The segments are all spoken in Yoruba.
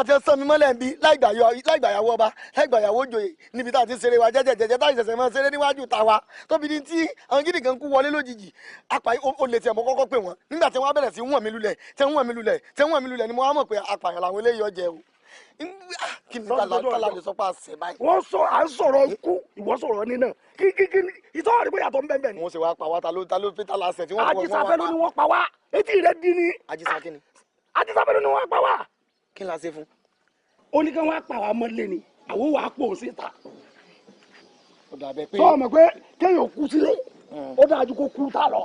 àti ẹsẹ̀ mi mọ́lẹ̀ ń bí láìgbàyàwó ọba láìgbàyàwó òjòyè níbi tá a ti ṣeré wa jẹ́jẹ́jẹ́jẹ́ tá a ṣẹ̀ṣẹ̀ máa ṣeré níwájú tàwa tóbi ní tí àwọn gidi kan kú wọlé lójijì apààyàn olè tiẹ̀ mọ́ kọ́kọ́ pè wọ́n nígbà tí wọ́n bẹ̀rẹ̀ sí wọ̀n mi lulẹ̀ ni mo wá mọ̀ pé apààyàn làwọn eléyìí ọjẹ́ o kí ni tálá lè sọ pé a ṣẹ̀ báyìí. wọ́n sọ à ń sọ̀rọ̀ ikú ìwọ sọ̀rọ̀ nínà kí ìtọ́wọ́ ni bóyá tó ń bẹ́ẹ̀ ni. wọ́n ṣe wá pa wá ta ló fi tálá ṣẹ̀ tí wọ́n fọwọ́ wọn wá pa. Ajísáfẹ́ ló ní wọ́n pa wá etí rẹ̀ dín ní. Ajísáfẹ́ ni. Ajísáfẹ́ ló ní wọ́n pa wá. kí ni a ṣe fún. ó ní kí wọ́n pa wá mọ́lẹ̀ ni àwọn wàá pò síta. ó dàbẹ̀ pé. sọ ma pé kéèyàn kú sílé ó dájú kó kú tá lọ.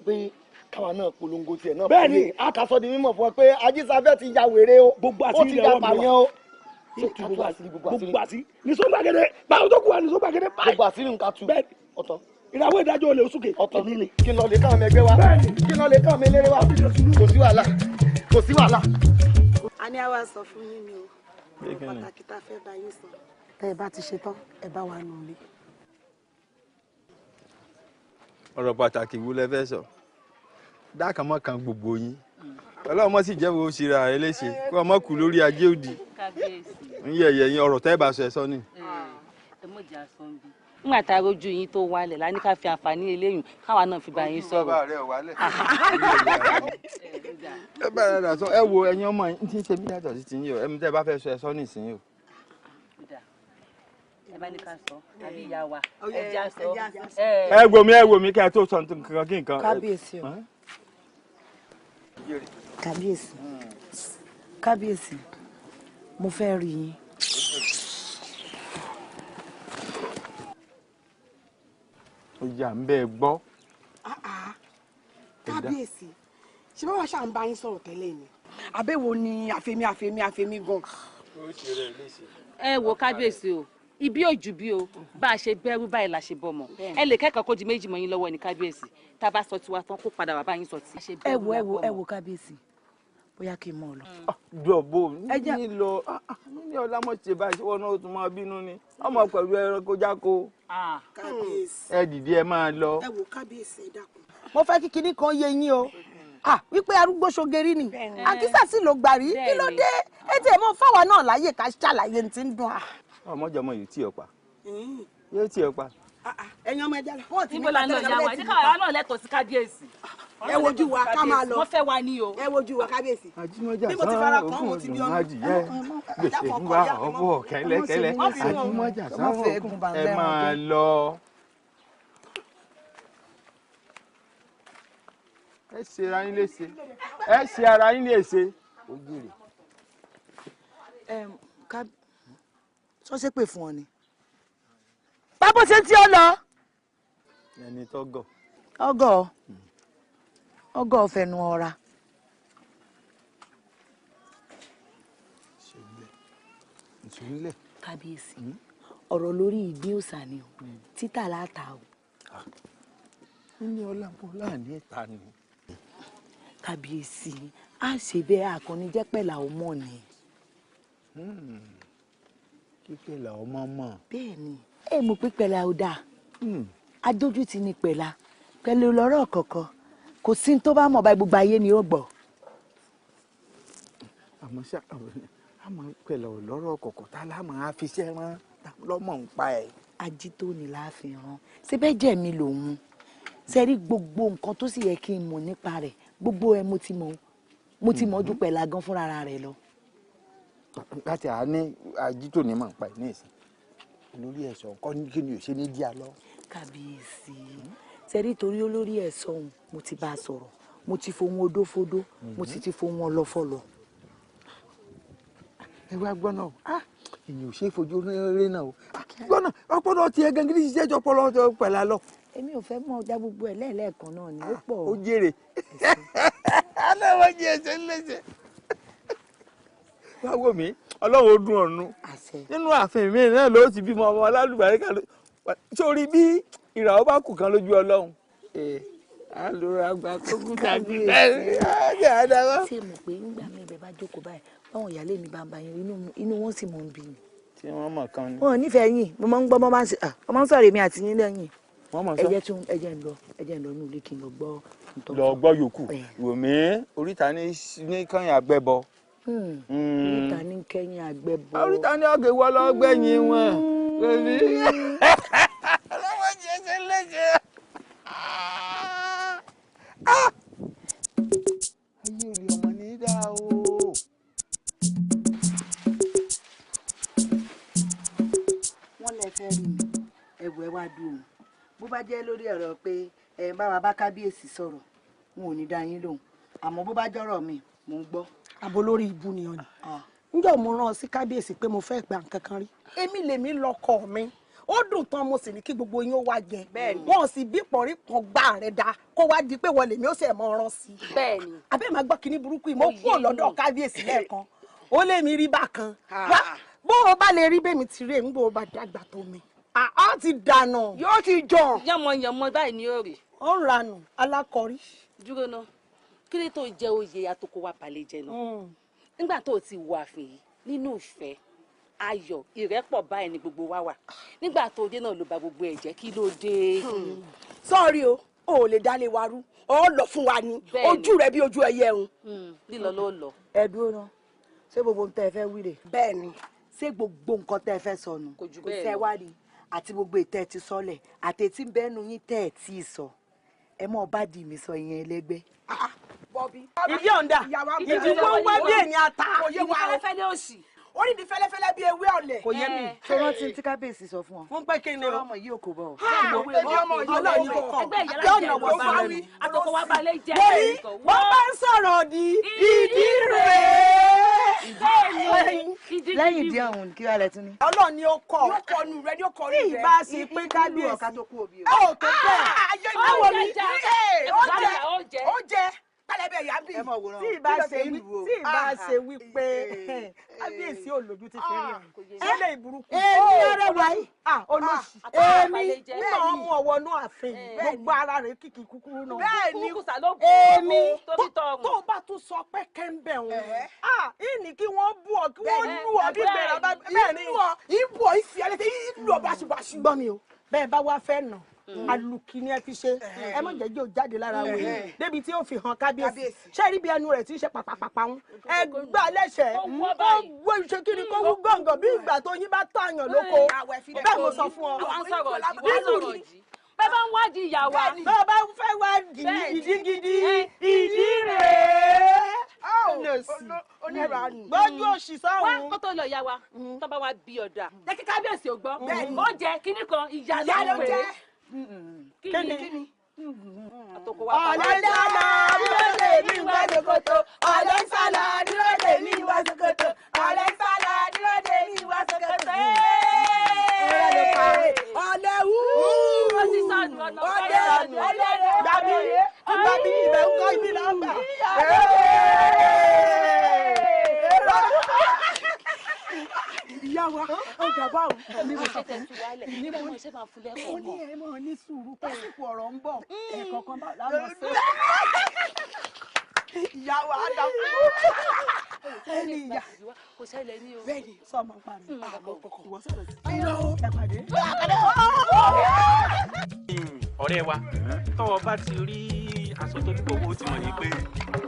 pé káwa náà polongo tiẹ̀ náà. bẹ́ẹ̀ni àkàsọ di mímọ̀ fún ọ pé Ajísáfẹ́ ti ya wèrè o. gbogbo ó ti ya pààyàn o. gbogbo àti nìṣó gbàgede báwo tó kù wá nìṣó gbàgede báyìí. gbogbo àti nǹkan tu. bẹ́ẹ̀ni ọ̀tọ̀. ìràwọ̀ ìdájọ́ olè oṣù kè. ọ̀tọ̀ mi ni kí n lọ lè káwọn ẹgbẹ́ wa. kí n lọ lè káwọn eléré wa. kò sí wàhálà kò sí wàhálà. a ní àwa sọ fún yín ni o ọ̀rọ̀ pàtàkì tá a fẹ́ bá yín sọ. tẹ́ ẹ bá ti ṣe tán ẹ bá wa nù lé. ọ̀rọ̀ pàtàkì wo lẹ fẹ́ sọ dákàmọ́ kan gbogbo yín ọlọ́mọ sì jẹ́ wo ṣera rẹ léṣe kó ọmọ kù lórí ajé òdì ń yẹ̀yẹ̀ yín ọ̀rọ̀ tẹ́ ẹ bá sọ ẹ sọ ni. ẹ mọ̀ jà sọ ń bí. nígbà tá a rojú yín tó wálẹ̀ lá ní ká fi àǹfààní eléyìí káwa náà fi bá yín sọ̀rọ̀. bàbá rẹ ò wálẹ̀. ẹ bá rẹ dà sọ ẹ wo ẹ̀yin ọmọ yín tí ń ṣe bí yàtọ̀ sí ti ń yọ ẹ̀mí tẹ́ ẹ bá fẹ́ sọ ẹ sọ nísìnyí o. ẹ bá ní ká sọ àbí ìyá wa ẹ já sọ. ẹ wò mí kí ẹ tó sọ nǹkan kí nǹkan. kábíyèsí o kábíyèsí mo fẹ́ rí yín. ó yà ń bẹ́ẹ̀ gbọ́. kábíyèsí ṣé báwa ṣáà ń bá yín sọ̀rọ̀ tẹ́lẹ̀ ni àbẹ̀wò ni àfẹ́mí gan. ẹ wo kábíyèsí o ibi òjù bí o bá a ṣe bẹ̀rù báyìí la ṣe bọmọ ẹ lè kẹ́kọ̀ọ́ kó di méjì mọ́ yín lọ́wọ́ ní kábíyèsí tá a bá sọ tiwa tán kó padà wá bá yín sọ tí. ẹ wo kábíyèsí bóyá kí n mọ ọ lọ. jọ̀bọ ní lọ ní ọlámọ̀ṣẹ́ báyìí wọn náà tún máa bínú ni ọmọ pẹ̀lú ẹranko jáko. kábíyèsí ẹ dìde ẹ máa lọ. ẹ wo kábíyèsí ẹ dákun. mo fẹ́ kí kinní kan yé yín o wípé arúgbó ṣogeri ni àkísà sì ló gbà rí kí ló dé ẹ tiẹ̀ mọ fáwa náà láyè ká ṣàlàyé ní ti ń dùn. ọmọjọmọ yìí tí ọ pa yóò tí ọ pa. ẹ̀yin ọmọ ẹja lọ. níbo la ń lọ ìyá wa ní káwa náà lẹ́tọ̀ọ́ sí kábíyèsí. ẹ wojú wa ká máa lọ. wọ́n fẹ́ wa ní o. ẹ wojú wa kábíyèsí. àjímọ́jà bí mo ti fara kàn mo ti bí ọ́nà. gbèsè ń bá ọ̀bọ̀ kẹ́lẹ́kẹ́lẹ́ àjímọ́jà sáwọn ẹ máa lọ. ẹ ṣe ara yín léṣe ẹ ṣe ara yín léṣe. ó jèrè. sọ́sẹ́ pè fún ọ ni. bábò ṣe tí ó lọ. ẹni tọ́gọ̀. ọgọ́ fẹnu ọra. ìṣòrílẹ̀. kábíyèsí ọ̀rọ̀ lórí ìgbín òòṣà ni o títà láta o. nílé ọlápọ̀ láàní ìta ni. kábíyèsí á ṣe bẹ́ẹ̀ àkànní jẹ́ pẹ̀lá ọmọ ni. pípẹ́lá ọmọ mọ̀. bẹ́ẹ̀ ni mú pípẹ́lá ó dáa adójútì ni pẹ̀lá pẹ̀lú lọ́rọ̀ kọ̀ọ̀kan kò sí tó bá mọ̀ báyìí gbogbo ayé ni ó gbọ́. àmọ́ ṣá àmọ́ pẹ̀lá lọ́rọ̀ kọ̀ọ̀kan tá láàmú àfiṣẹ́ rán lọ́mọ ń pa ẹ̀. ajito ni láàfin rán síbẹ̀ jẹ́ mi lòun sẹ́rí gbogbo nǹkan tó sì yẹ kí n mọ̀ nípa rẹ̀ gbogbo ẹ̀ mo ti mọ̀ ju pẹ̀lá gan fúnra rẹ̀ lọ. láti àá ní ajito ni mọ̀ ń pa ẹ̀ ní ìsìn olórí ẹ̀sọ́ kọ́ ní kí ni ò ṣe ní díà lọ. kábíyèsí sẹ́rí torí olórí ẹ̀sọ́ òun mo ti bá a sọ̀rọ̀ mo ti fohùn odófodó mo ti fohùn ọlọ́fọ̀lọ́. ẹ wá gbọ́ náà èyàn ò ṣe é fojú rere náà o gbọ́ náà ọpọlọ tiẹ̀ gangan ní ṣiṣẹ́ jọpọlọ pẹ̀lá lọ. èmi ò fẹ́ mọ ọjà gbogbo ẹ̀ lẹ́ẹ̀lẹ́ẹ̀kan náà ni ó pọ̀. ó jèrè aláwọ̀ jẹ́ ẹsẹ̀ ńlẹ́sẹ̀. wá wò mí ọlọ́run ó dùn ọ̀nù nínú ààfin mi náà ló ti bímọ ọmọ alálùbáríkà sórí bí ìràwọ̀ bá kù kan lójú ọlọ́run. alùpùpù àgbà tó kú tàbí ẹ̀ ṣé mo pé nígbà mi ibẹ̀ bá jókòó báyìí báwọn ìyáálé mi bá ń ba yín inú wọn sì mọ̀ ń bí mi. tí wọ́n mọ̀ kan ni. wọn ò nífẹ̀ẹ́ yín mo máa ń gbọ́ ọmọ ń sọ̀rọ̀ èmi àti yín lẹ́yìn. wọ́n mọ̀ sọ. ẹjẹ́ ń lọ ní ilé kí n lọ gbọ́. lọ gbọ́ yòókù wò mí oríta ní kányà gbẹ́bọ. oríta ní kẹ́yìn àgbẹ̀ bọ̀. oríta ni ọ̀gẹ̀ wọ́ lọ gbẹ̀yìn wọn lórí. ọlọ́wọ́ jẹ́ ṣe léṣe. ayé olè ọmọ ní í dá o. wọ́n lè fẹ́ rí mi ẹ̀wẹ̀ wá dùn ún bó bá jẹ́ lórí ọ̀rọ̀ pé ẹ̀ bá wa bá kábíyèsí sọ̀rọ̀ wọn ò ní dá yín lóhùn àmọ́ bó bá jọ́rọ̀ mi mò ń gbọ́. àbò lórí ibu ni ọ̀nà ǹjọ́ mo rán ọ sí kábíyèsí pé mo fẹ́ gba nǹkan kan rí èmi lèmi lọkọ mi ó dùn tán mo sì ní kí gbogbo yín ó wá jẹ wọn ò sì bí pọ̀rí kan gbà rẹ̀ dá kó wá di pé wọ́n lèmi ó sì ẹ̀ mọ́ ọ̀rán sí i. bẹ́ẹ̀ni. abẹ́ máa gbọ́ kínní burúkú yìí mo kúrò lọ́dọ̀ kábíyèsí lẹ́ẹ̀kan ó lé mi rí bákan bó o bá lè rí bẹ́mi ti rí èmi bó o bá dàgbà tó mi a ti dànù yóò ti jọ. yánmọyánmọ báyìí ni yóò rí. ó ń ranù alákọ̀rí. dúró ná kí ló tó jẹ oyè atoko wa balẹ̀ jẹ náà nígbà tó o ti wọ ààfin yìí nínú ìfẹ́ ayọ̀ ìrẹ́pọ̀ báyìí ni gbogbo wa wà nígbà tó dé náà ló bà gbogbo ẹ̀ jẹ́ kí ló dé. sọ́ọ̀rì o ò lè dálé wa rú ọ lọ fún wa ní ojú rẹ bí ojú ẹyẹ ń. lílọ ló lọ. ẹ dúró ná ṣé gbogbo nǹkan tẹ́ ẹ fẹ́ wíre. bẹ́ẹ̀ ni. ṣé gbogbo nǹkan tẹ́ ẹ fẹ́ sọnù kò jù bẹ́ẹ̀ lọ. ṣé wá rí àti gbogbo ìtẹ́ ti sọlẹ̀ àti etí bẹ́ẹ̀nu yín tẹ́ ẹ̀ tí ì sọ ẹ mọ̀ bá dì mí sọ ìyẹn ẹlẹ́gbẹ́. ìdí ọ̀ǹda ìdí wọn wá bí èèyàn ata. ìdí fẹ́lẹ́fẹ́lẹ́ òsì. ó ní di fẹ́lẹ́fẹ́lẹ́ bí ewé ọ̀lẹ̀. kò yé mi ṣé wọ́n ti tí kábíyèsí sọ fún ọ. wọ́n pẹ́ kí ni o. ọmọ yìí ò kò bọ̀. ọmọ yìí ọlọ́ọ̀ni kò kàn. ẹgbẹ́ ìyára jẹ́ ọ̀nà wọ́n bá wí. àtòkò wa balẹ̀ jẹ́. wọ́n bá ń sọ̀rọ̀ di ìdí rèé. lẹ́yìn ìdí ọ̀hún kí wàá lẹ tún ní. ọlọ́ọ̀ni ó kọ̀. yóò kọ nu rẹ yóò kọ rí rẹ. tí ì bá ṣe pé kábíyèsí. ọ̀ká tó kú òbí ó tó bẹ́ẹ̀. ó jẹ pẹlẹbẹ ìyá bí. tí ì bá ṣe wípé kábíyèsí olójú ti fi rí ọ̀hún. sílẹ̀ ìburúkú. èmi ẹrẹ wáyé. olóṣì. èmi nígbà wọn mú ọwọ́ náà àfin gbogbo ara rẹ̀ kìkì kúkúrú náà. bẹ́ẹ̀ni èmi tó o bá tún sọ pé kẹ́ńbẹ̀ wọn. ìní kí wọ́n bú ọ kí wọ́n lù ọ bí gbèrà bá bẹ́ẹ̀ ni ìbú ọ ìfì alẹ́ tẹ ìlú ọ báṣubàṣu. gbọ́ mi o bẹ́ẹ̀ bá wá fẹ́ nà alùkì ni ẹ fi ṣe ẹ mọ jẹjẹ ò jáde lára wẹ̀ débi tí ó fi hàn kábíyèsí ṣé rí bí ẹnu rẹ̀ tí ń ṣe pàpàpàpà ń ẹ gbà lẹ́sẹ̀ ó wọ ìṣe kiri kó wú gàngàn bí ìgbà tó yín bá tààyàn lóko bẹ́ẹ̀ mo sọ fún ọ. àwọn sọ̀rọ̀ jì bẹ́ẹ̀ bá ń wádìí ìyá wa. bẹ́ẹ̀ bá fẹ́ wádìí gidigidi ìdí rèé. gbọ́jú òṣì sọ́hún. wá kó tó lọ ìyá wa tó bá wa bí ọ̀dà jẹ́ kí kábíyèsí ò gbọ́ ó jẹ́ kíní kan ìyá ló pè é. kíni ọ̀lẹ́sàlà dúró lè mí wá ṣòkòtò ọ̀lẹ́sàlà dúró lè mí wá ṣòkòtò ọ̀lẹ́sàlà dúró lè mí wá ṣòkòtò. ọ̀lẹ́wù gbàbí ibẹ̀ ń kọ́ ibi náà gbà. ìyá wa ọjà báwo. èmi kò ṣe tẹ̀sí wálẹ̀ nígbà wọn ṣe máa fún lẹ́kọ̀ọ́ ó ní ẹ mọ̀ ní sùúrù pásítọ̀ ọ̀rọ̀ ń bọ̀ ẹ̀kọ̀ọ̀kan bá láwọn ṣe. ìyá wa á dà fún ẹni ìyá kò ṣẹlẹ̀ ní o. bẹ́ẹ̀ni sọmọ pa mi ìwọ sọ̀rọ̀ sí. ẹ pàdé. ọ̀rẹ́ wa tọ́wọ́ bá ti rí aṣọ tó ní gbogbo ti mọ̀ ní pé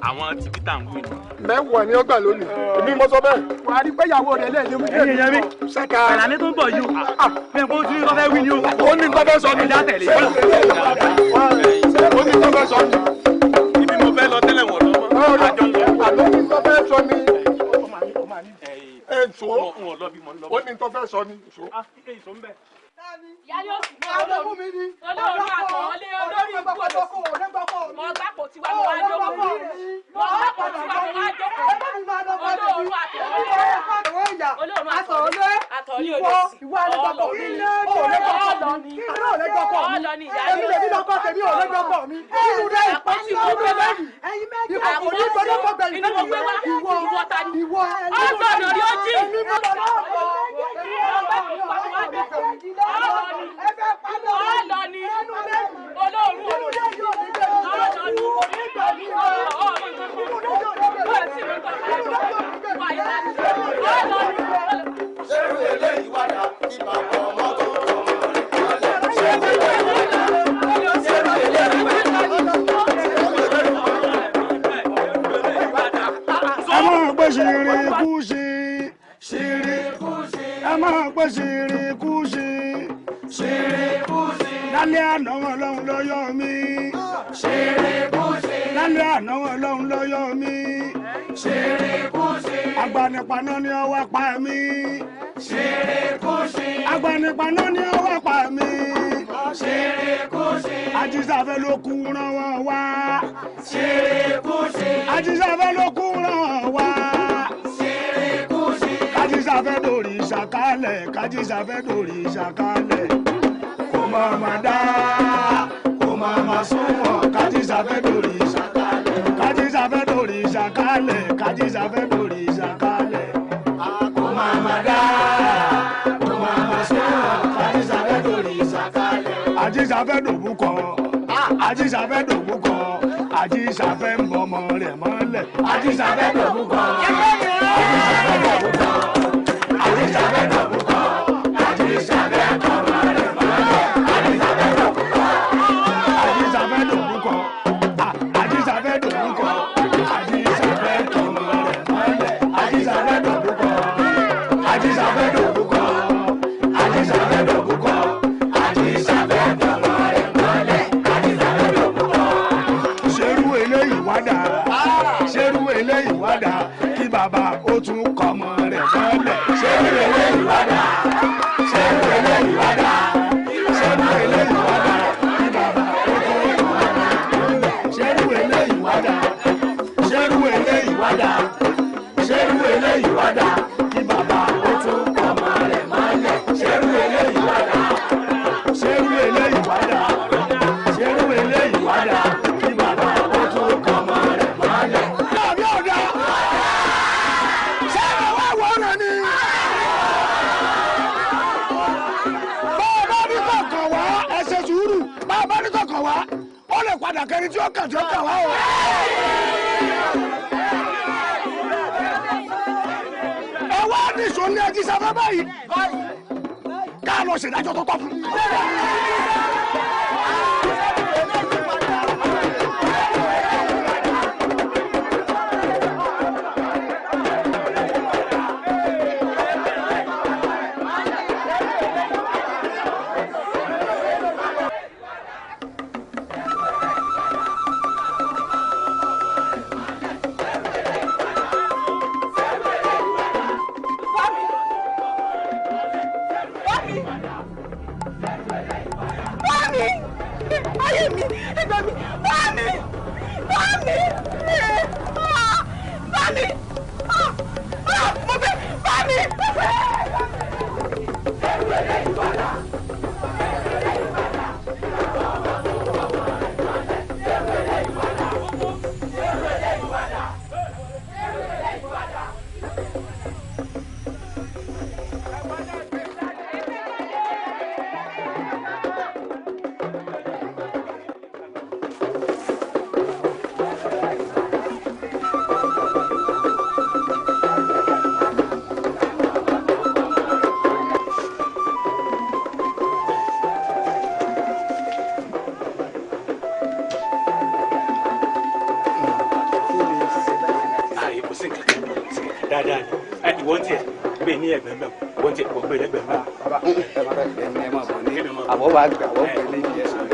àwọn tìbí tà ń wí. mẹ́wàá ni ó gbà lónìí èmi mọ sọ bẹ́ẹ̀. wàá rí pé ìyàwó rẹ̀ lẹ́ẹ̀lẹ́ mú. ẹ̀yin ìyẹn mi ṣẹ́ka. àlàní tó ń bọ̀ yìí o mi ò kó tí wọ́n fẹ́ wí ni o. ó ní nǹkan fẹ́ sọ ni. ẹ̀dá tẹ̀lé. ó ní nǹkan fẹ́ sọ ni. ibi mo fẹ́ lọ tẹ́lẹ̀ wọ̀ lọ́mọ. àjọ lọ. àlọ́ ní nǹkan fẹ́ sọ ni. ẹ ǹso ó ní nǹkan fẹ́ sọ ni. ìyá yóò sì máa lọ olóòrùn àtọ̀wọ́lé olórí ìgbòho mọ̀ gbàpò tiwa mọ̀ wá jókòó mọ̀ gbàpò tiwa mọ̀ wá jókòó olóòrùn àtọ̀wọ́lé olóòsì ìwọ àlejò mi ní ọlọ́ni ìyá èmi lè ní lọ́kọ́ tèmi ò lè dọ́kọ̀ mi inú rẹ̀ àpótí ìwé wá ẹ̀yin méjì àpò ní gbọdọ̀kọ̀ gbẹ̀yìn inú gbogbo wá ìwọ ta ni ìwọ ọgbọ̀nà ni ó jì èmi mọ̀ lọ́kọ̀ ọlọ́ni olóòrùn ṣerú eléyìí wádà kí bàbá ọmọ tó tọ̀ ọmọ ẹ mọ̀ pé ṣìrì kú ṣìrì máa pẹ́ ṣìrìkúṣì. ṣìrìkúṣì. lálẹ́ àná Ọlọ́run ló yọ mí. ṣìrìkúṣì. lálẹ́ àná Ọlọ́run ló yọ mí. ṣìrìkúṣì. agbanipaná ni ó wá pa mí. ṣìrìkúṣì. agbanipaná ni ó wá pa mí. ṣìrìkúṣì. ajísàfẹ́ ló kú rán wọn wá. ṣìrìkúṣì. ajísàfẹ́ ló kú rán wọn wá. ṣìrìkúṣì. kájísàfẹ́ dòrí ìṣàkálẹ̀ kájísàfẹ́ dòrí ìṣàkálẹ̀ kò máa ma dá kò máa ma súnmọ́ kájísàfẹ́ dòrí ìṣàkálẹ̀ kájísàfẹ́ dòrí ìṣàkálẹ̀ kájísàfẹ́ dòrí ìṣàkálẹ̀ kò máa ma dá kò máa ma súnmọ́ kájísàfẹ́ dòrí ìṣàkálẹ̀. ajísàfẹ́ dòbúkọ ajísàfẹ́ dòbúkọ ajísàfẹ́ ń bọmọ rẹ̀ mọ́lẹ̀ ajísàfẹ́ dòbúkọ ajísàfẹ́ dòbúkọ ajísàfẹ́ dòbúkọ ajísàfẹ́ kọ́mọ rẹ̀ mọ́lẹ̀ ajísàfẹ́ dòbúkọ ajísàfẹ́ dòbúkọ ajísàfẹ́ dòbúkọ ajísàfẹ́ kọ́mọ rẹ̀ mọ́lẹ̀ ajísàfẹ́ dòbúkọ ajísàfẹ́ dòbúkọ ajísàfẹ́ dòbúkọ ajísàfẹ́ kọ́mọ rẹ̀ mọ́lẹ̀ ajísàfẹ́ dòbúkọ. ṣerú eléyìí wádà ṣerú eléyìí wádà kí bàbá ó tún kọ́mọ rẹ̀ mọ́lẹ̀ ṣerú eléyìí wádà ṣerú eléyìí wádà ṣerú eléyìí wádà kí bàbá ó tún kọ́mọ rẹ̀ mọ́lẹ̀ ṣerú eléyìí wádà ṣerú eléyìí wádà ṣerú eléyìí wádà kí bàbá ó tún kọ́mọ rẹ̀ mọ́lẹ̀ ṣerú eléyìí wádà ṣerú eléyìí wádà ṣerú eléyìí wádà kí bàbá ó tún kọ́mọ rẹ̀ mọ́lẹ̀. láàbí ọ̀dà ṣé ẹ wá wọ́nà ni. bá a bá ní kọ̀ọ̀kan wá ẹ ṣe sùúrù bá a bá ní kọ̀ọ̀kan wá ó lè padà kẹrin tí ó kàn wá o. ẹ wá ní ìṣòro ẹjí sáfẹ́ báyìí ká lọ ṣèdájọ́ tó tọ́ fún. ayé mi ẹgbẹ́ mi bá mi bá mi bá mi mo fẹ́ bá mi mo fẹ́. dáadáa ni ìwọ́n tiẹ̀ gbé ní ẹgbẹ́ mẹ́wọ̀ ìwọ́n tiẹ̀ wọ́n gbé lẹ́gbẹ̀ẹ́ mẹ́wọ̀. bàbá ẹ máa bọ̀ ní àbọ̀ wa gbà wọ́n pè é ní ẹ̀sán.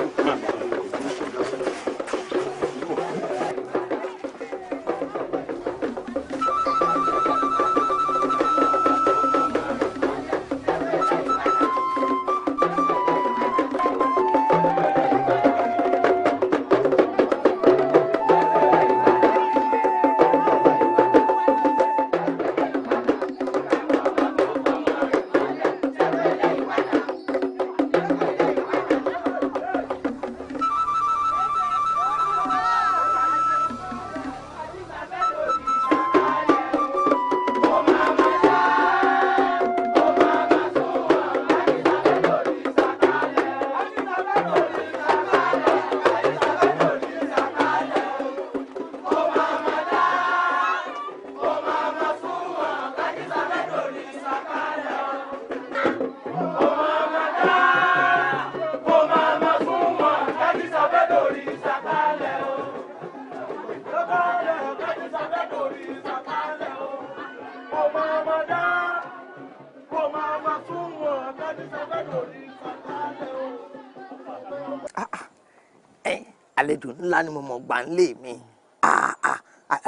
àlejò ńlá ni mo mọ̀ gbà ń lé mi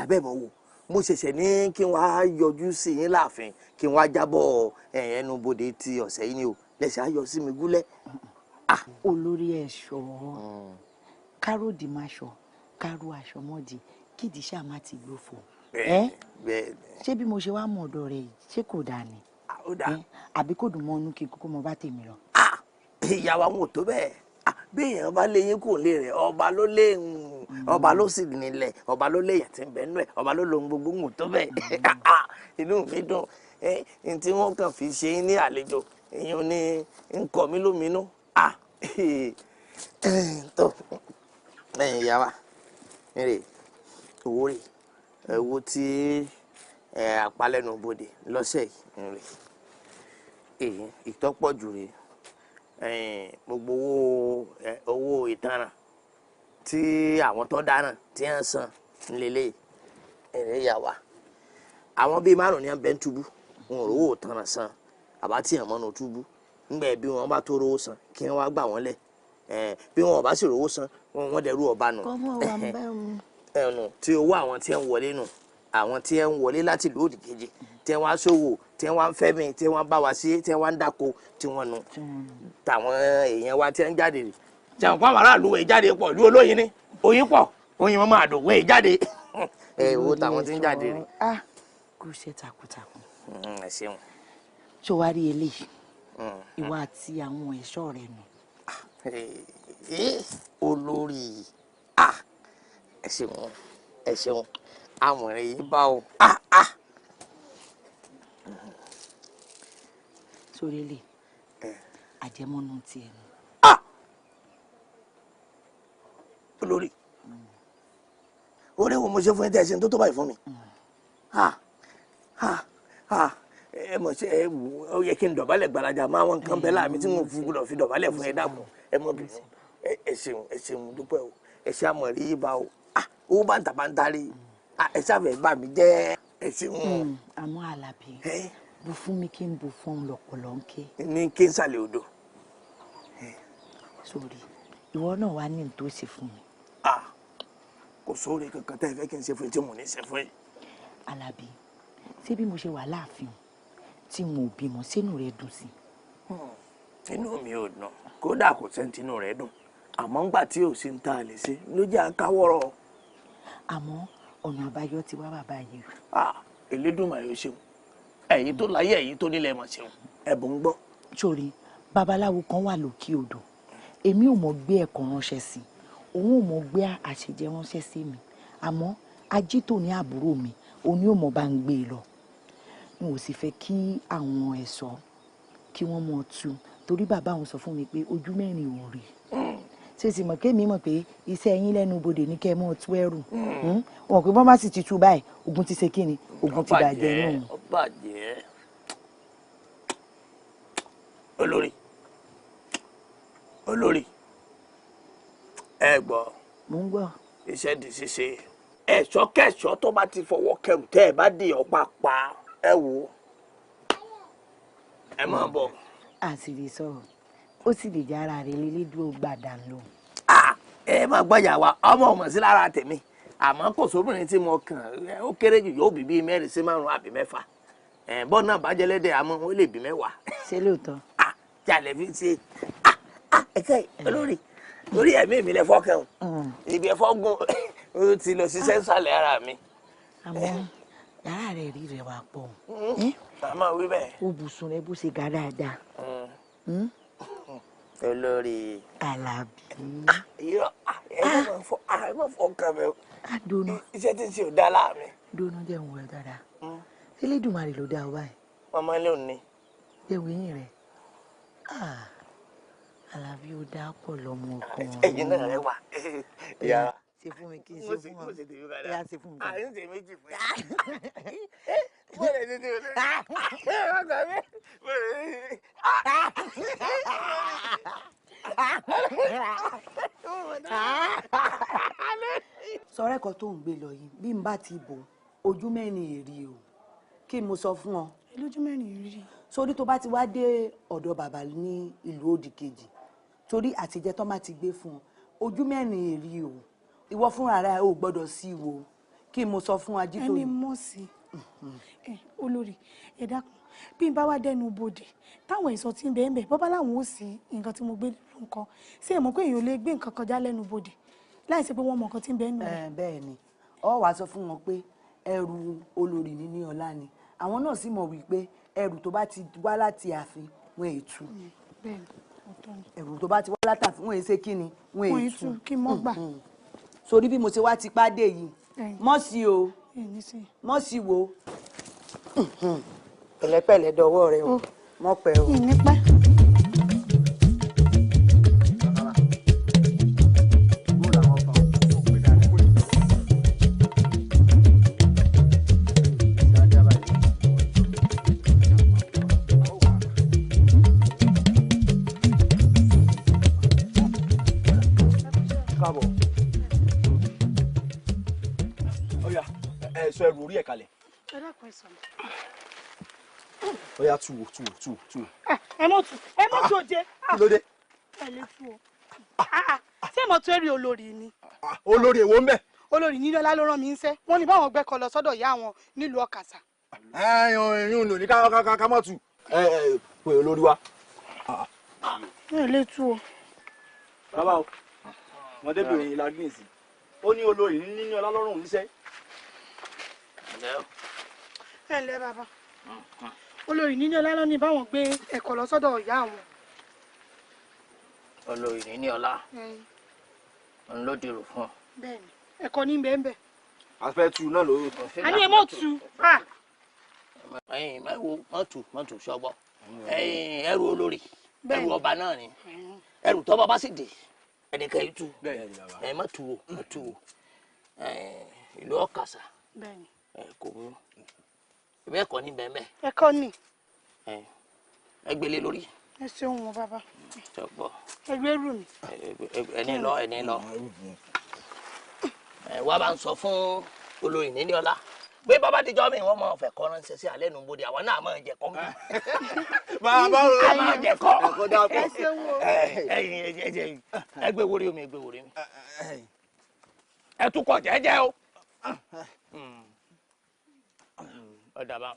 abẹ́ mọ̀ wò mo ṣẹ̀ṣẹ̀ ní kí wọ́n á yọjú sí yín láàfin kí wọ́n á jábọ̀ ẹnu bodè ti ọ̀sẹ̀ yìí ni o lẹ́sẹ̀ á yọ sí mi gúlẹ̀. olórí ẹ̀ṣọ́ káròdì máa ṣọ kárò aṣọ mọ́dì kídì ṣáà má ti gbófo ṣé bí mo ṣe wá mọ̀ ọ̀dọ̀ rẹ̀ yìí ṣé kò dáa ni àbí kò dùn mọ́ inú kí kókó mo bá tèmi lọ. ìyàwó àwọn ò tó bẹ́ẹ̀ bí èèyàn bá léyìn kò lè rẹ̀ ọba ló lé ọba ló sì nílẹ̀ ọba ló léyìn tí ń bẹ nú ẹ̀ ọba ló lohun gbogbo ń tó bẹ́ẹ̀ inú mi dùn ní tí wọ́n kàn fi ṣe ní àlejò èèyàn ní nǹkan mi lóminú tó ìyá wa rè owó rè owó tí àpalẹ́nu bodè lọ́sẹ̀ yìí rè ìtọ́pọ̀ jù rè gbogbo owó ìtanràn tí àwọn tó dáràn tí wọ́n san ńlẹ́lẹ́ ẹ̀rẹ́ yà wá àwọn bíi márùn-ún ní abẹ́ ń túbú wọn ò rówó ìtanràn san àbá tí yàn mọ́nà túbú ńgbà bí wọn bá tó rówó san kí wọ́n wá gbà wọ́n lẹ̀ bí wọn ò bá sì rówó san wọ́n dẹrú ọba nù tí owó àwọn tí ń wọlé nù àwọn tí ń wọlé láti ìlú òdì kejì tí wọ́n á ṣòwò tí wọ́n á fẹ́ mi tí wọ́n bá wa sí tí wọ́n á dáko tí wọ́n nu tàwọn èèyàn wa tí ń jáde rè tí àwọn pàmò aráàlú wẹ̀ jáde pọ̀ ìlú olóyin ní oyin pọ̀ oyin wọn máa dùn wẹ̀ jáde owó tàwọn tí ń jáde rè. kò ṣe takuntakun. ẹ ṣeun. ṣó wá rí eléyìí ìwà àti àwọn ẹ̀ṣọ́ rẹ̀ nù. olórí ẹ ṣeun ẹ ṣeun àmọ̀ràn yìí bá o. sórí lè àjẹmọ́nú tiẹ̀ nù. olórí orí wo mo ṣe fún ẹ tẹ́ ẹ ṣe tó tó báyìí fún mi ẹ mọ̀ ṣe ẹ wù ó yẹ kí n dọ̀bálẹ̀ gbalaja máa wọn nǹkan bẹ́ẹ̀ láàmì tí mo fi gbọ́dọ̀ fi dọ̀bálẹ̀ fún ẹ dàpọ̀ ẹ mọ̀ bí ẹ ṣeun dúpẹ́ o ẹ ṣe àmọ̀rí yìí bá o owó bá ń tà bá ń tarí ẹ ṣàfẹ́ gbà mí jẹ́ ẹ ṣeun. àmọ́ Àlàbí bù fún mi kí n bù fún un lọ́pọ̀lọ́ ń ké. ní kí n sàlẹ̀ odò. sórí ìwọ náà wá ní tó ṣe fún mi. kò sóore kankan tẹ́ ẹ fẹ́ kí n ṣe fún yín tí mo ní ṣe fún yín. Àlàbí ṣé bí mo ṣe wà láàfin tí mo bímọ sínú rẹ dùn sí. inú mi ò dùn kódà kò sẹ́ńtì inú rẹ dùn àmọ́ ńgbà tí ò sí ń ta lè ṣe ló jẹ́ àkáwọ́rọ̀. àmọ́ ọ̀nà àbáyọ ti wá bàbá yìí. Elédùmarè ó ṣeun ẹ̀yin tó láyé ẹ̀yin tó nílẹ̀ mọ̀ ṣeun ẹ̀bùn ń gbọ́. sórí babaláwo kan wà lókè odò èmi ò mọ̀ gbé ẹ̀kọ́ ránṣẹ́ sí òun ò mọ̀ gbé àṣejẹ ránṣẹ́ sí mi àmọ́ ajítò ní àbúrò mi òun ni ò mọ̀ bá ń gbé e lọ n ò sì fẹ́ kí àwọn ẹ̀ṣọ́ kí wọ́n mọ̀ tú torí bàbá òun sọ fún mi pé ojú mẹ́rin ò rí ṣé sì mọ̀ kémi mọ̀ pé iṣẹ́ yín lẹ́nu bodè ní kẹ́ ẹ mọ̀ tú ẹrù wọn pé bọ́n bá sì ti tú báyìí ogun ti ṣe kí ni ogun ti bàjẹ́ nù. ó bàjẹ́ olórí ẹ gbọ́. mo ń gbọ́. iṣẹ́ di ṣíṣe ẹ̀ṣọ́ kẹ̀ṣọ́ tó bá ti fọwọ́ kẹrù tẹ́ ẹ bá dì ọ́ pàpà ẹ wò ó ẹ máa bọ̀. àṣírí sọ̀rọ̀ ó sì lè jára rẹ̀ lélédúró gbàdá lò. ẹ máa gbọ́jà wa ọmọ ọmọ sí lára tèmi àmọ́ kò sóbìnrin tí mo kàn ó kéré jù yóò bí bíi 4 sí 5 àbí 6 bọ́ọ̀ náà bá jẹ́ lẹ́dẹ̀ àmọ́ ó lè bí 10. ṣé lóòótọ́. jalè fi ṣe ẹ̀kẹ́ olórí lórí ẹ̀mí mi lẹ fọ́kàn ibi ẹ̀fọ́ gun ó ti lọ ṣiṣẹ́ nsàlẹ̀ ara mi. àmọ́ yàrá rẹ̀ rí rẹ̀ wá pọ̀. àmọ́ wí bẹ́ẹ̀. ó bùsùn rẹ̀ bó ṣe ga dáadáa. olórí. Àlàbí. irọ́ ẹ má fọkàn mi. a dóná. iṣẹ́ tí ń ṣe ò dá láàmì. dóná jẹ́ òun ẹ̀ dáadáa. Elédùmarè ló dá ọ báyìí. màmá ilé òní. ewu eyín rẹ̀. Àlàbí ó dá pọ̀ lọ́mọ ọkùnrin. ẹ̀yin náà rẹ wà. ìyá ṣe fún mi kí n ṣe fún ọ. ìyá ṣe fún mi. àyè ń ṣe méjì fún yà. mo lè ní ìwé. ọgbà mi. sọ̀rọ̀ ẹ̀kọ́ tó ń gbé lọ yìí bí n bá ti bò ojú mẹ́rin èrè o kí mo sọ fún ọ lójú mẹ́rin rí. sórí tó bá ti wá dé ọ̀dọ̀ bàbá ní ìlú òdì kejì torí àtijẹ́ tó má ti gbé fún ọ ojú mẹ́rin rí o ìwọ fúnra rẹ ò gbọ́dọ̀ sí wo kí mo sọ fún Ajítóyè. ẹni mọ̀ sí olórí ẹ dákun bí n bá wá dẹnu bodè táwọn èso tí ń bẹ ń bẹ bọ́bá làwọn ò sí nǹkan tí mo gbé nǹkan ṣé ẹ mọ̀ pé èèyàn lè gbé nǹkan kọjá lẹ́nu bodè láì ṣe pé wọ́n mọ̀ nǹkan tí ń bẹ nù rẹ̀. bẹ́ẹ̀ ni ọ wàá sọ fún wọn pé ẹrù olórí níní ọlá ni àwọn náà sì mọ̀ wípé ẹrù tó bá ti wá láti ààfin wọn ètù ẹrù tó bá ti wá láti ààfin wọn èsè kí ni wọn ètù kí mọ́ gbà. sórí bí mo ṣe wá ti pàdé yìí mọ́ sí o mọ́ sí wo pẹ̀lẹ́pẹ̀lẹ́ dọwọ́ rẹ o mọ́ pẹ́ o. Sọ ẹrù orí ẹ̀ kalẹ̀. ẹ dákun ẹ sọ̀rọ̀. Ó yá tú wò. ẹ mọ̀ tú oje. Kí ló dé? ẹ lè tú o. ṣé mo tún rí olórí ni. Olórí èwo ń bẹ? olórí nílọ́lá ló rán mi ń ṣẹ́ wọ́n ní báwọn gbẹ́kọ̀ lọ sọ́dọ̀ ìyá wọn nílùú Ọ̀kàsà. Yún lò ní ká mọ̀ tù. Pé olórí wa. ẹ lè tú o. Bàbá o, ọmọdébìnrin Lágbèsì, ó ní olórí nínú ọlá lọ́rùn níṣẹ́. ẹ ǹlẹ́ bàbá olórí níní ọlá ló ní báwọn gbé ẹ̀kọ́ lọ sọ́dọ̀ ìyá àwọn. olórí níní ọlá ń ló dèrò fún ọ. bẹ́ẹ̀ni ẹ̀kọ́ ní bẹ́ẹ̀ bẹ́ẹ̀. a fẹ́ tu náà ló. a ní ẹ mọ̀ tu. ẹyin mọ́tò ṣọgbọ́ ẹrù olórí ẹrù ọba náà ni ẹrù tọ́ba bá sì dé ẹnìkan yìí tu mọ́tò ìlú Ọ̀kàsà kò burú ìbẹ́ ẹ̀kọ́ ní bẹ́ẹ̀ ẹ̀kọ́ ní. ẹ gbélé lórí. ẹ ṣeun wọn bàbá. ṣọgbọ́. ẹgbẹ́ rù mí. ẹni lọ. wá bá ń sọ fún olórí níní ọlá pé bàbá tíjọ́ mi wọ́n máa fẹ́ kọ́ ránṣẹ́ sí alẹ́ nu bòde àwọn náà máa jẹ kọ́ mi. bàbá rẹ máa jẹ kọ́. ẹ̀kọ́ dáa pọ̀. ẹ gbé wórí mi. ẹ tún kọ jẹ́jẹ́ o. ọ̀dà bá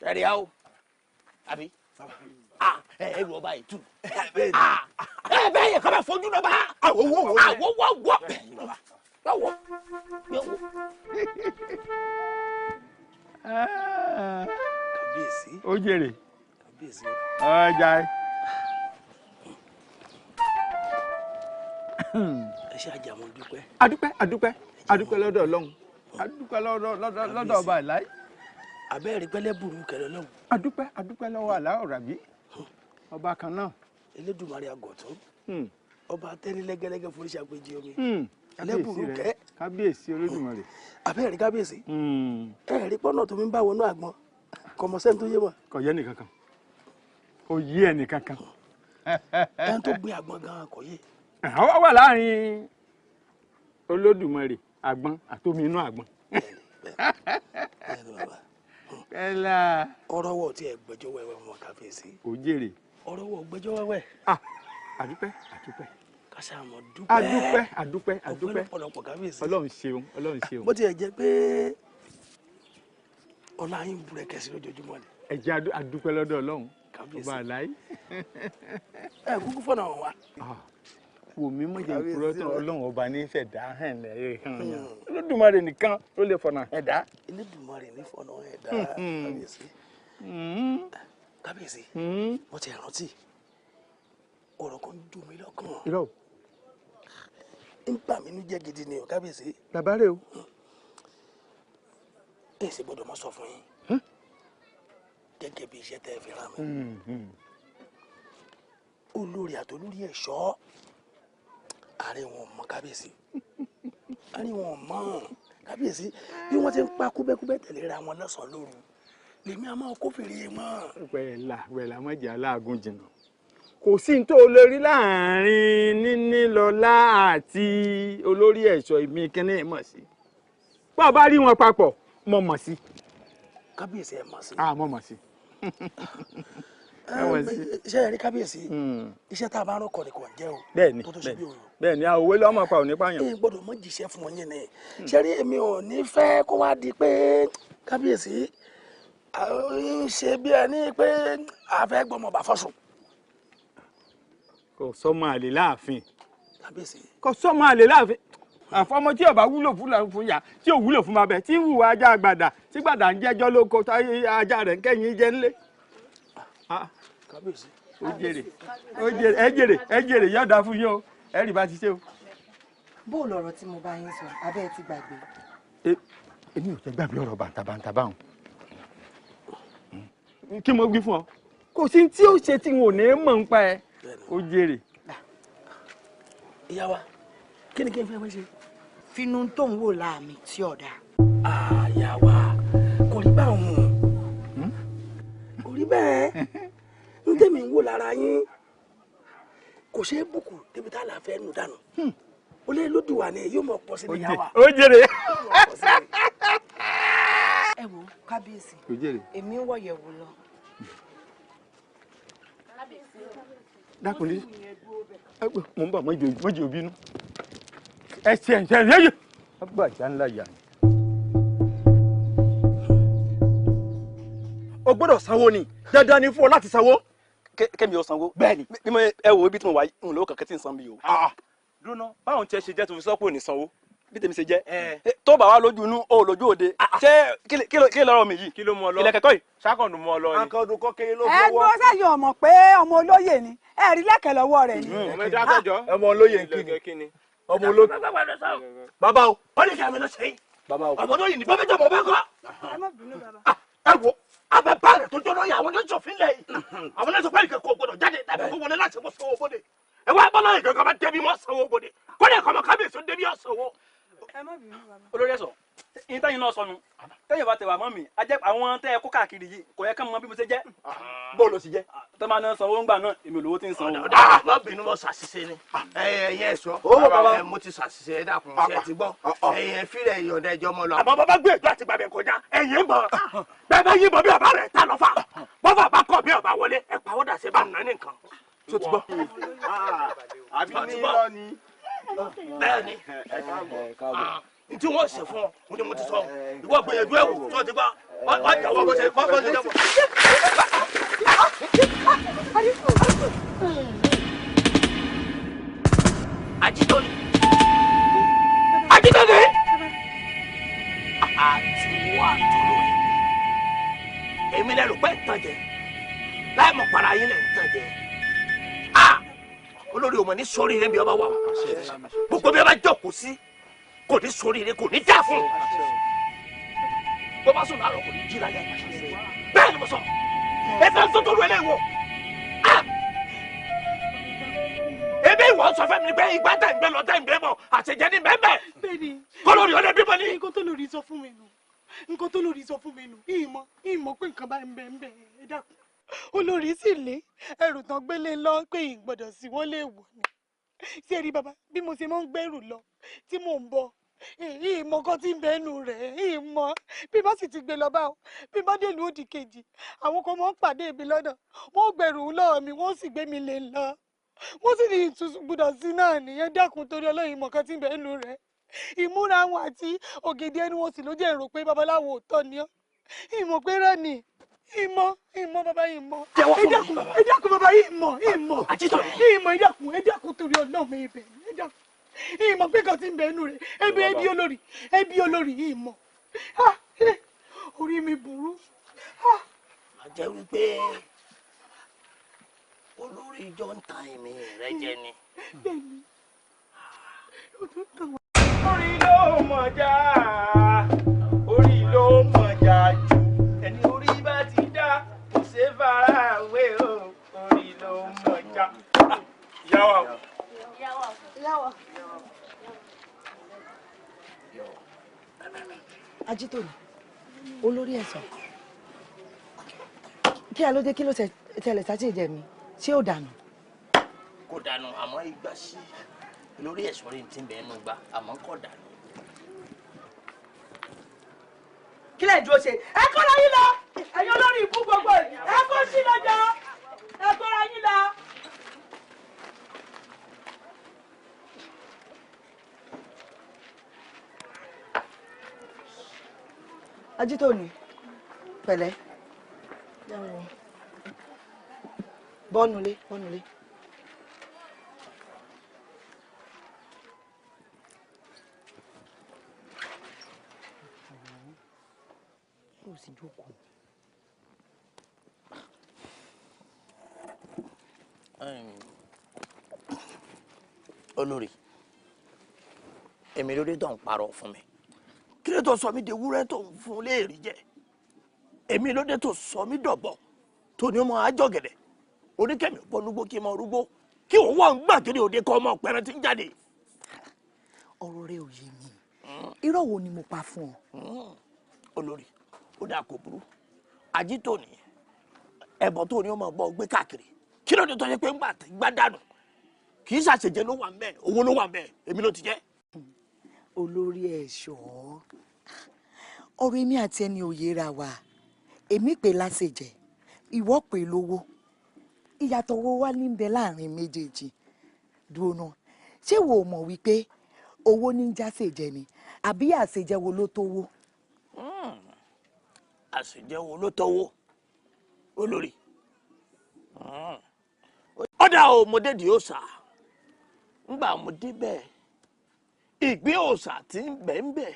ẹ̀rí a o àbí ẹrù ọba yìí tù bẹ́ẹ̀ yẹ kọ́ bá fojú lọ́ba àwọ̀ Kábíyèsí. ó jèrè Kábíyèsí. ọjà ẹ ṣe àjà wọn dúpẹ́. adúpẹ́ lọ́dọ̀ Ọlọ́run adúpẹ́ lọ́dọ̀ ọba àláì. abẹ́rẹ́ pẹ́lẹ́ burú kẹrẹ lọ́hùn. adúpẹ́ lọ́wọ́ Àlàó Ràbí ọba kan náà. Elédùmarè àgọ̀tún ọba tẹ́ni lẹ́gẹ́lẹ́gẹ́ forí ṣàpèjì omi. ẹlẹ́bùrú kẹ́. kábíyèsí Olódùmarè. abẹ́rẹ́ kábíyèsí. ẹ̀rí pọ́nà tó mi ń bá wọnú àgbọn kọ̀mọ́sẹ́ni tó yé wọn. kò yé nìkankan kò yé ẹnìkankan. ẹni tó gbé àgbọn gan-an kò yé. àwọn wà láàrin Olódùmarè àgbọn àtomi inú àgbọn. kẹlá. ọ̀rọ̀ wọ̀ tí ẹ gbẹ́jọ́ wẹ́wẹ́ wọn kábíyèsí. kò jèrè. ọ̀rọ̀ wọ̀ gbẹ́jọ́ wẹ́wẹ́. àdúpẹ́. kásá àmọ́ dúpẹ́. àdúpẹ́. ọ̀pọ̀lọpọ̀ kábíyèsí. Ọlọ́run ṣeun. bó tiẹ̀ jẹ́ pé ọlá yín búrẹ́kẹ́ sí lójoojúmọ́ ni. ẹ jẹ́ àdúpẹ́ lọ́dọ̀ Ọlọ́run ọba àláì. ẹ kúkú fọ̀nà wọn wá. wò mí mọ̀ jẹ́ ìkúrọ́ tán Ọlọ́run ọba ní fẹ̀dá hàn lẹ́yìn hàn yàn. Olódùmarè nìkan ló lè fọ̀nà ẹ̀dá. Elédùmarè ní fọ̀nà ẹ̀dá kábíyèsí. kábíyèsí mo ti rántí ọ̀rọ̀ kan dùn mí lọ́kàn. irọ́ ń bà mí nú jẹ́ gidi ni o kábíyèsí. bàbá rẹ o. ẹ sì gbọ́dọ̀ mọ sọ fún yín gẹ́gẹ́ bí iṣẹ́ tẹ́ ẹ fi rán mi. olórí àtolórí ẹ̀ṣọ́ àárẹ̀ wọn mọ kábíyèsí àárẹ̀ wọn mọ kábíyèsí bí wọ́n ti ń pa kúbẹ́kúbẹ́ tẹ̀léra wọn lọ́sàn-án lóru lèmi a máa kó fèrè mọ́. wẹ̀lá mọ̀jà aláàgùn jìnnà kò sí ní tó lè rí láàrin Nínílọlá àti olórí ẹ̀ṣọ́ ìmí kínní mọ̀ sí bá a bá rí wọn papọ̀ mọ̀ sí kábíyèsí ẹ mọ̀ sí. Mo mọ̀ sí. iṣẹ́ yẹn rí kábíyèsí iṣẹ́ tá a bá rọ́kọ̀ ni kò ń jẹ́ o. bẹ́ẹ̀ni bẹ́ẹ̀ni òwe lọ́mọ pa òní pààyàn. ẹ gbọ́dọ̀ mọ jíṣẹ́ fún wọn yẹn ni ṣé rí èmi ò ní fẹ́ kó wá di pé kábíyèsí ṣe bí ẹni pé a fẹ́ gbọ́mọ bá fọ́sùn. kò sọmọ àlè láàfin. kábíyèsí. kò sọmọ àlè láàfin. àfọmọ tí ọba wúlò fún ya tí ò wúlò fún babẹ tí ń hùwà ajá àgbàdà tí gbàdà ń jẹjọ lóko táyé ajá rẹ ń kẹyìn jẹ ńlẹ. kábíyèsí. ẹ jèrè yọ̀ọ̀dà fún yín o ẹ rí bá ti ṣe o. bó lọ̀rọ̀ tí mo bá yín sọ abẹ́ ẹ ti gbàgbé. èmi ò tẹ́ gbàgbé ọ̀rọ̀ bàǹtàbàǹtà báwọn. kí mo wí fún ọ kò sí tí ó ṣe tí wọn ò ní mọ̀ ń pa ẹ ó jèrè. ìyá wa kí ni kí n fẹ́ wọ́n ṣe. finú tó ń wò láàmì tí ọ̀dà. àyà wa kò rí báwọn kò rí bẹ́ẹ̀ ń tẹ̀mí ń wò lára yín kò ṣeé bùkù débi tá a là fẹ́ nù dànù ó lé lódì wà ní yóò mọ̀ pọ̀ sí ní yàwá. ó jèrè. ẹ wo kábíyèsí ó jèrè. èmi ń wọ̀yẹ̀wò lọ. dákùnrin mo ń bọ̀ mọ́jì òbínú ẹsẹ̀ yẹ́yẹ́ ọgbà ìjà ńlá yà ni. o gbọ́dọ̀ sanwó ni dandan ni fún ọ láti sanwó. kẹ́mi ò sanwó. bẹ́ẹ̀ni. mímọ ẹ wo ibi tí mo wà ń lówó kankan tí ń san mi o. dúnà báwọn tiẹ̀ ṣe jẹ́ tó fi sọ́pọ̀ ní sanwó. bí tèmi ṣe jẹ́ tó bá wà lójú inú o lójú òde ṣé kí lọ́rọ̀ mi yìí. kí ló mú ọ lọ ilẹ̀ kẹ́kọ̀ọ́ yìí. sákọ̀ndù mú ọ lọ ni. akọ̀dùn kọ́kẹ́rẹ́ ló ẹ gbọ́ sẹ́yìn ọmọ pé ọmọ olóyè ni ẹ rí lẹ́kẹ̀ẹ́ lọ́wọ́ rẹ̀ ni. ọmọ ẹja kẹjọ ọmọ olóyè kí ni ọmọ olóyè. bàbá o. wọ́n ní kí a mi lọ sẹ́yìn. bàbá o. ọmọ olóyè ni bàbá jẹ́ ọmọ bẹ́ẹ̀ kọ́. ẹ má bínú bàbá. ẹ wo abẹ́bá rẹ̀ tó jọ́nà yà àwọn ní sọ̀fin lẹ̀ yìí àwọn ní sọ̀fin kò gbọdọ̀ jáde tàbí kó wọlé láti mọ̀ sanwó bóde ẹ wá bọ́lá yìí kankan bá débi mọ́ sanwó bóde kọ́lẹ̀ kọ́mọ kábíyèsí débi ọ̀ sanwó. ẹ má bínú bàbá. olórí ẹ̀sọ́ yín tẹ́yìn náà sọnù tẹ́yìn bá tẹ̀wà mọ́ mi ajẹ́ àwọn tẹ́ ẹ kó káàkiri yìí kò yẹ ká mọ bí mo ṣe jẹ́. bóòlù sì jẹ́. tọ́ máa ná sanwó ńgbà náà èmi olówó ti ń sanwó. má bínú mọ́ ṣàṣìṣe ni ẹ̀yẹ ẹ̀sọ́ mo ti ṣàṣìṣe ẹ dákun ṣe ti gbọ́ ẹ̀yẹ fílẹ̀ ìyọ̀dẹ ẹjọ́ mọ́ lọ. àmọ́ bàbá gbé ètò àti gbàgbé kọjá ẹ̀yìn bọ̀ bẹ́ẹ̀ bá yín bọ̀ bí ọba rẹ̀ ta lọ fà bọ́fà bá kọ̀ bí ọba wọlé ẹ̀ pàwọ́dà ṣe bá nà nìkan. tó ti gbọ́. àbí ní lọ ni. bẹ́ẹ̀ ni ntí wọ́n ṣe fún ọ mo ní mo ti sọ ìwọ gbìyànjú ẹ̀ wò tó ti gbọ́ wọ́n jà wọ́n bó ṣe jẹ́ fún. Ajitoni Ajitoni àti wà tó lórí èmi lẹ́nu pẹ́ ń tàn jẹ láì mọ̀ para yín lẹ́ ń tàn jẹ olórí ọmọ ní sórí rẹ bí ọba wà gbogbo bí ọba jókòó sí kò ní sórí rẹ kò ní dá fún bó bá sùn láàárọ̀ kò ní jí lálẹ́ bẹ́ẹ̀ ni mo sọ ẹ fẹ́ tó tó lu ẹlẹ́wọ̀ ebe ìwọ sọ fẹ́ mi pé ìgbà tẹ̀ ń gbé lọ tẹ̀ ń gbé bọ̀ àṣejẹ ní bẹ́ẹ̀ bẹ́ẹ̀ni kọlọ́ọ̀rì ọ̀lẹ́ bímọ ní. nǹkan tó lórí sọ fún mi nù nǹkan tó lórí sọ fún mi nù ìmọ̀ pé nǹkan bá ń bẹ ẹ dákun olórí sì lé ẹrù tán gbélé lọ pé ìgbọ́dọ̀ sí wọ́n lè wọ̀ ni ṣé ẹ rí bàbá bí mo ṣe máa ń gbẹ́rù lọ tí mò ń bọ̀ ìmọ̀ kan tí ń bẹ nù rẹ̀ ìmọ̀ bí bá sì ti gbé lọ báwo bí bá dé ìlú òdì kejì àwọn kan máa ń pàdé mi lọ́nà wọ́n gbẹ̀rù lọ́wọ́ mi wọ́n sì gbé mi lè lọ wọ́n sì ní ìtúsùn gbúdọ̀ sí náà nìyẹn dákun torí ọlọ́yin ìmọ̀ kan tí ń bẹ nù rẹ̀ ìmúra wọn àti ògèdè ẹnu wọn sì ló jẹ́ èrò pé babaláwo òótọ́ ni ọ́ ìmọ̀ pé rẹ̀ ni ìmọ̀ bàbá yìí mọ̀ ẹ dákun bàbá yìí mọ̀ ìmọ̀ ẹ dákun torí ọlọ́run ibẹ̀ ẹ dákun ìmọ̀ pé kan ti ń bẹ ẹnu rẹ̀ ẹbí olórí yìí mọ̀ orí mi burú. àjẹ́ wípé olórí ìjọ ń ta ẹ̀mí rẹ jẹ ni. orí ló mọ̀já orí ló mọ̀já jù ẹni orí bá ti dá kò ṣe fara wé o orí ló mọ̀já. ìyáwó. Ajitoni olórí ẹ̀sán kí a ló dé kí ló tẹ̀lé sátì jẹ mi ṣé ò dànù. kò dànù àmọ́ ìgbà sí lórí ẹ̀sùn rí ti bẹ̀ẹ́ nù gbà àmọ́ kò dànù. kí kílẹ̀ ìdúró ṣe ẹ kọ́ra yín lọ ẹ̀yin olórí ìbú gbogbo ẹ kó sí lọ́jọ́ ẹ kọ́ra yín lọ. Ajítóni pẹ̀lẹ́ bọ́nulé. Sì jókòó. Olórí èmi ló dé tó ń parọ́ fún mi kí ló tó sọ mí di ewúrẹ́ tó ń fún léèrí jẹ èmi ló dé tó sọ mí dọ̀bọ̀ tó ní ọmọ àjọgẹ̀dẹ̀ oníkẹ́mi bọ́nugbó kí n mọ rúgbó kí òun wà ń gbàgede òde kọ́ ọmọ pẹ̀rẹ̀ tí ń jáde. ọ̀rọ̀ rẹ ò yé mi irọ́ wo ni mo pa fún ọ. Olórí ó dáa kò burú Ajítóni ẹ̀bọ̀ tó ní ọmọ gbọ́ gbé káàkiri kí ló dé tó yẹ pé ńgbà tí gbá dànù kì í ṣàṣejẹ ló wà ń bẹ owó ló wà ń bẹ èmi ló ti jẹ́. Olórí ẹ̀ṣọ́ ọ̀rọ̀ èmi àti ẹni ò yéra wa èmi pè láṣejẹ ìwọ pè lówó ìyàtọ̀ owó wá ní bẹ láàrin méjèèjì dúró náà ṣé wo mọ̀ wípé owó ní jásèjẹ ni àbí àṣejẹ wo ló tówó. àṣejẹ wo ló tówó Olórí ọ̀dà ọmọdé di òòṣà ńgbà ọmọdé bẹ́ẹ̀ ìgbé òòṣà tí ń bẹ̀ ń bẹ̀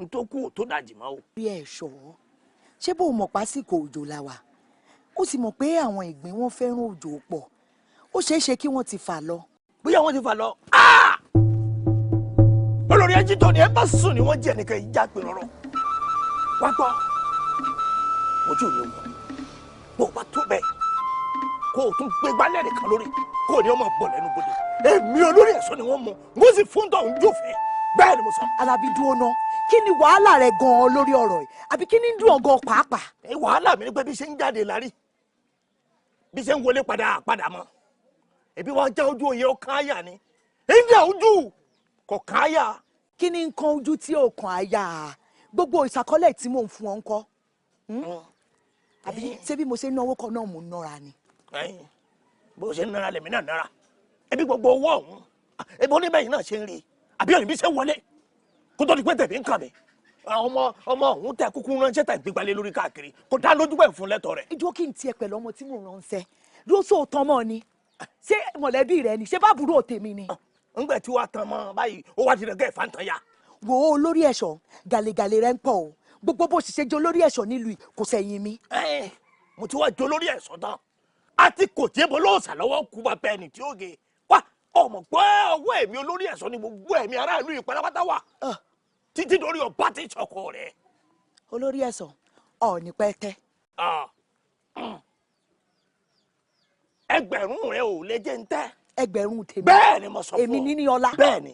ń tó kú tó dàjì máa wò. bí ẹ ṣọ ṣé bó mọ̀ pásíkò òjò la wà ó sì mọ̀ pé àwọn ìgbín wọn fẹ́ràn òjò pọ̀ ó ṣeé ṣe kí wọ́n ti fà lọ. bóyá wọ́n ti fà lọ Olórí Ajítóni ẹ bá sùn ni wọ́n jẹ́ nìkan ìjà pé rọrọ wá gbọ́ ojú mi wọ̀ bó o bá tó bẹ́ẹ̀ kó o tún gbé gbálẹ̀ nìkan lórí kó o ní ọmọ bọ̀ lẹ́nu bodè èmi olórí ẹ̀ṣọ́ ni wọ́n mú wọ́n sì fún tọ̀hún jòfẹ́ bẹ́ẹ̀ ni mo sọ. Alábí dúró ná kí ni wàhálà rẹ gan-an lórí ọ̀rọ̀ yìí àbí kí ni ń dùn ọ́ gan pàápàá. wàhálà mi ni pé bí ṣe ń jáde lárí bí ṣe ń wọlé padà mọ́ ẹbí wọn já ojú òye ọkàn àyà ni ìdí ojú kò kàn àyà. kí ni nǹkan ojú tí ò kàn àyà gbogbo ìṣàkọọ́lẹ̀ tí mò ń fún ọ ń kọ́ àbí ṣé bí mo ṣe ń náwó kan náà mò ń nọ́ra ni. bó ṣe ń nára lèmi náà nára ẹbí gbogbo owó ọ̀hún ẹbí oníbẹ̀yìn náà ṣe ń rí àbí òní bí ṣe ń wọlé kó tó di pé tẹ̀mí ń kàn mí ọmọ ọ̀hún tẹ kúkú ránṣẹ́ tẹ̀ gbígbalẹ̀ lórí káàkiri kò dá lójú pẹ̀ fún lẹ́tọ̀ rẹ̀. ìjọ kí n tiẹ̀ pẹ̀lú ọmọ tí mò ń ránṣẹ́ lóṣù tán mọ́ ni ṣé mọ̀lẹ́bí rẹ ni ṣé bábúrò tèmi ni. ńgbẹ tí wàá tan mọ báyìí ó wá ti rẹ gẹ́ẹ̀ fàǹtàn ya. wo olórí ẹ̀ṣọ́ gàlégàlé rẹ ń pọ̀ o gbogbo bó ṣiṣẹ́ jẹ́ olórí ẹ̀ṣọ́ nílùú kò sẹ́yìn mi. mo ti wá jẹ́ olórí ẹ̀ṣọ́ tán àti kò tí ebo lóòsà lọ́wọ́ kú bá bẹ́ẹ̀ ni tí ó ge wá ọmọ pé ọwọ́ ẹ̀mí olórí ẹ̀ṣọ́ ni gbogbo ẹ̀mí aráàlú yìí pátápátá wà títí dórí ọba tí ìṣọkọ rẹ̀. olórí ẹ̀ṣọ́ ọ̀ọ́nì pẹ́ẹ́tẹ́. ẹgbẹ̀rún rẹ ò lè jẹ́ ń tẹ́. ẹgbẹ̀rún tèmi bẹ́ẹ̀ ni mo sọ fún ọ èmi níní ọlá. bẹ́ẹ̀ ni.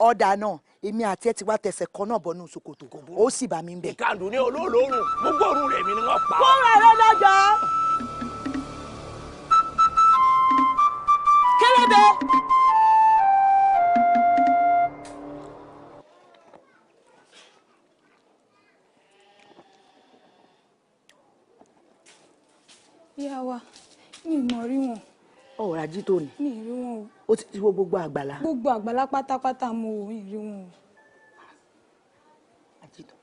ọ̀dà náà èmi àti ẹ ti wá tẹsẹ̀ kan náà bọ́nú ṣòkòtò ó sì bá mi ń bẹ̀. ìkàndùn ní olóòlóòrùn gbogbo òórùn rẹ̀ mi ni wọ́n pa. fúnra rẹ lọ́jọ́. kérébé. ìyá wa mi ì mọ̀ rí wọn. ọ̀rọ̀ Ajítóni. mi ì rí wọn o. ó ti wo gbogbo àgbàlá. gbogbo àgbàlá pátápátá mo ò rí wọn o. Ajítóni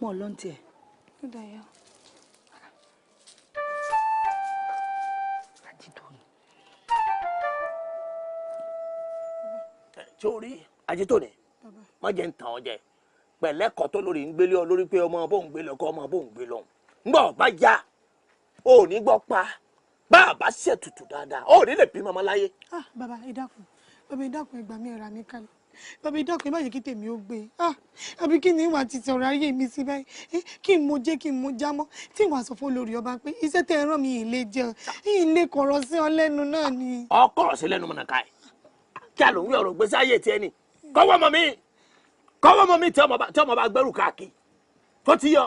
mọ̀ ọ́ lọ́ntì ẹ̀. ó dà yá. Ajítóni. sórí Ajítóni má jẹ́ ń tàn ọ́ jẹ pẹ̀lẹ́kọ̀ tó lórí ń gbélé ọ lórí pé ọmọ bóun gbé lọ kọ́ ọmọ bóun gbé lọ ńgbọ́ bá já ò ní gbọ́ pa bá a bá ṣètùtù dáadáa ò ní lè bí mama láyé. bàbá ẹ dákun ẹ gbà mí ẹ rà mí kalẹ̀ bàbá ẹ dákun ẹ má yẹ kí tèmi ó gbé àbí kí ni ìwà ti sọ̀rọ̀ ayé mi sí báyìí kí n mo jẹ́ kí n mo já mọ́ tí ìwà sọ fún olórí ọba pé iṣẹ́ tẹ ẹ rán mi ìlé jẹun ìlé kọ̀rọ̀ sí ọ lẹ́nu náà ni. ọkọ̀rọ̀ sí lẹ́nu mọ̀nà ká ẹ̀ kí a lòun yọ ọ̀rọ̀ gbèsè ayé tiẹ̀ ni kọ́wọ́ mọ́ mi tí ọmọ bá gbẹ́rù káàkiri tó ti yọ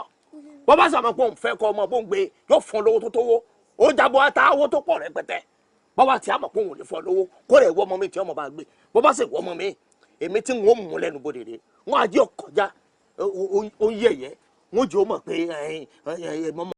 bọ́ bá sàmọ́ pé òun fẹ́ kọ́ ọmọ bó ń gbé yóò fún lówó tó tówó ó jábọ̀ ata owó tó pọ̀ rẹpẹtẹ bọ́ bá ti àmọ̀ pé òun ò lè fọ́ lówó kó rẹ̀ wọ́ ọmọ mi tí ọmọ bá gbé bọ́ bá sì wọ́ ọmọ mi èmi tí wọ́n mú lẹ́nu bodè rè wọ́n á jẹ́ ọkọjá ó ń yẹ̀yẹ́ wọ́n jẹ́ ó mọ̀ pé mọ́mọ́